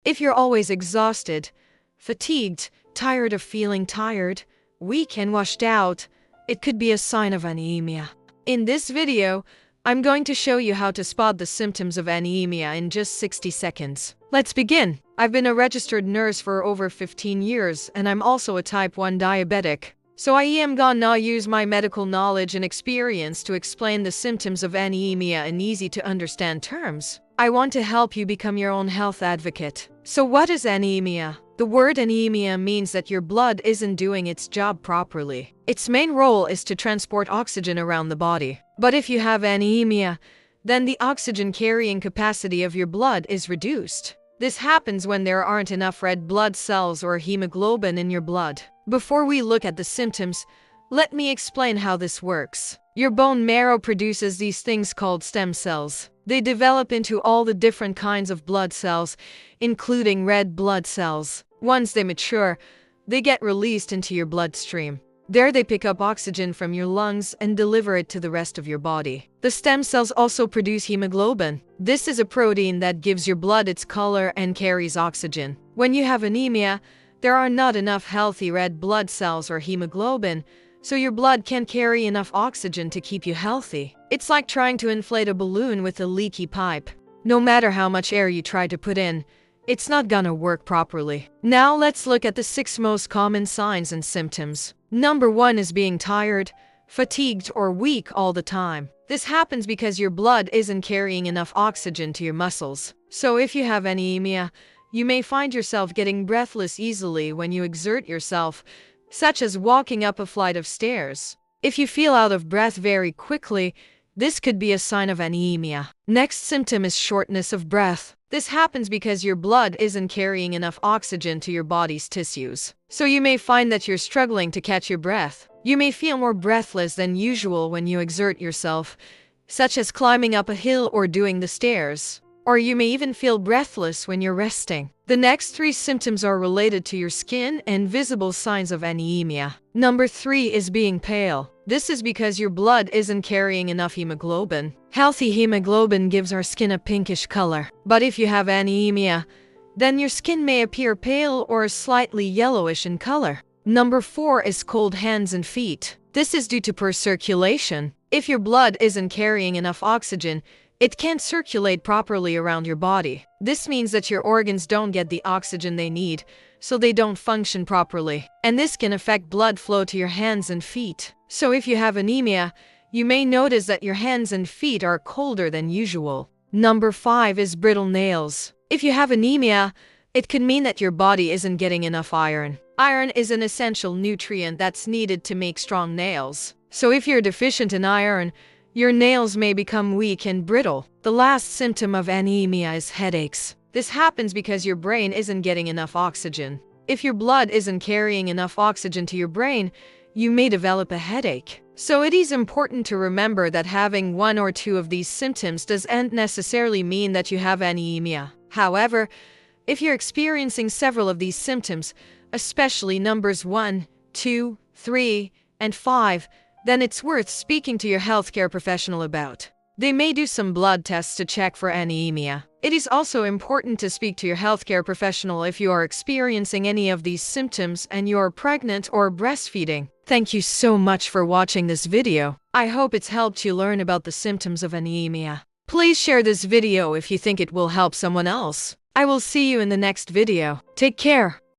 If you're always exhausted, fatigued, tired of feeling tired, weak and washed out, it could be a sign of anemia. In this video, I'm going to show you how to spot the symptoms of anemia in just 60 seconds. Let's begin. I've been a registered nurse for over 15 years, and I'm also a type 1 diabetic. So I am gonna use my medical knowledge and experience to explain the symptoms of anemia in easy to understand terms. I want to help you become your own health advocate. So what is anemia? The word anemia means that your blood isn't doing its job properly. Its main role is to transport oxygen around the body. But if you have anemia, then the oxygen carrying capacity of your blood is reduced. This happens when there aren't enough red blood cells or hemoglobin in your blood. Before we look at the symptoms, let me explain how this works. Your bone marrow produces these things called stem cells. They develop into all the different kinds of blood cells, including red blood cells. Once they mature, they get released into your bloodstream. There they pick up oxygen from your lungs and deliver it to the rest of your body. The stem cells also produce hemoglobin. This is a protein that gives your blood its color and carries oxygen. When you have anemia, there are not enough healthy red blood cells or hemoglobin, so your blood can't carry enough oxygen to keep you healthy. It's like trying to inflate a balloon with a leaky pipe. No matter how much air you try to put in, it's not gonna work properly. Now let's look at the 6 most common signs and symptoms. Number 1 is being tired, fatigued, or weak all the time. This happens because your blood isn't carrying enough oxygen to your muscles. So if you have anemia, you may find yourself getting breathless easily when you exert yourself, such as walking up a flight of stairs. If you feel out of breath very quickly, this could be a sign of anemia. Next symptom is shortness of breath. This happens because your blood isn't carrying enough oxygen to your body's tissues. So you may find that you're struggling to catch your breath. You may feel more breathless than usual when you exert yourself, such as climbing up a hill or doing the stairs. Or you may even feel breathless when you're resting. The next 3 symptoms are related to your skin and visible signs of anemia. Number 3 is being pale. This is because your blood isn't carrying enough hemoglobin. Healthy hemoglobin gives our skin a pinkish color. But if you have anemia, then your skin may appear pale or slightly yellowish in color. Number 4 is cold hands and feet. This is due to poor circulation. If your blood isn't carrying enough oxygen, it can't circulate properly around your body. This means that your organs don't get the oxygen they need, so they don't function properly. And this can affect blood flow to your hands and feet. So if you have anemia, you may notice that your hands and feet are colder than usual. Number 5 is brittle nails. If you have anemia, it could mean that your body isn't getting enough iron. Iron is an essential nutrient that's needed to make strong nails. So if you're deficient in iron, your nails may become weak and brittle. The last symptom of anemia is headaches. This happens because your brain isn't getting enough oxygen. If your blood isn't carrying enough oxygen to your brain, you may develop a headache. So it is important to remember that having 1 or 2 of these symptoms doesn't necessarily mean that you have anemia. However, if you're experiencing several of these symptoms, especially numbers 1, 2, 3, and 5, then it's worth speaking to your healthcare professional about. They may do some blood tests to check for anemia. It is also important to speak to your healthcare professional if you are experiencing any of these symptoms and you are pregnant or breastfeeding. Thank you so much for watching this video. I hope it's helped you learn about the symptoms of anemia. Please share this video if you think it will help someone else. I will see you in the next video. Take care.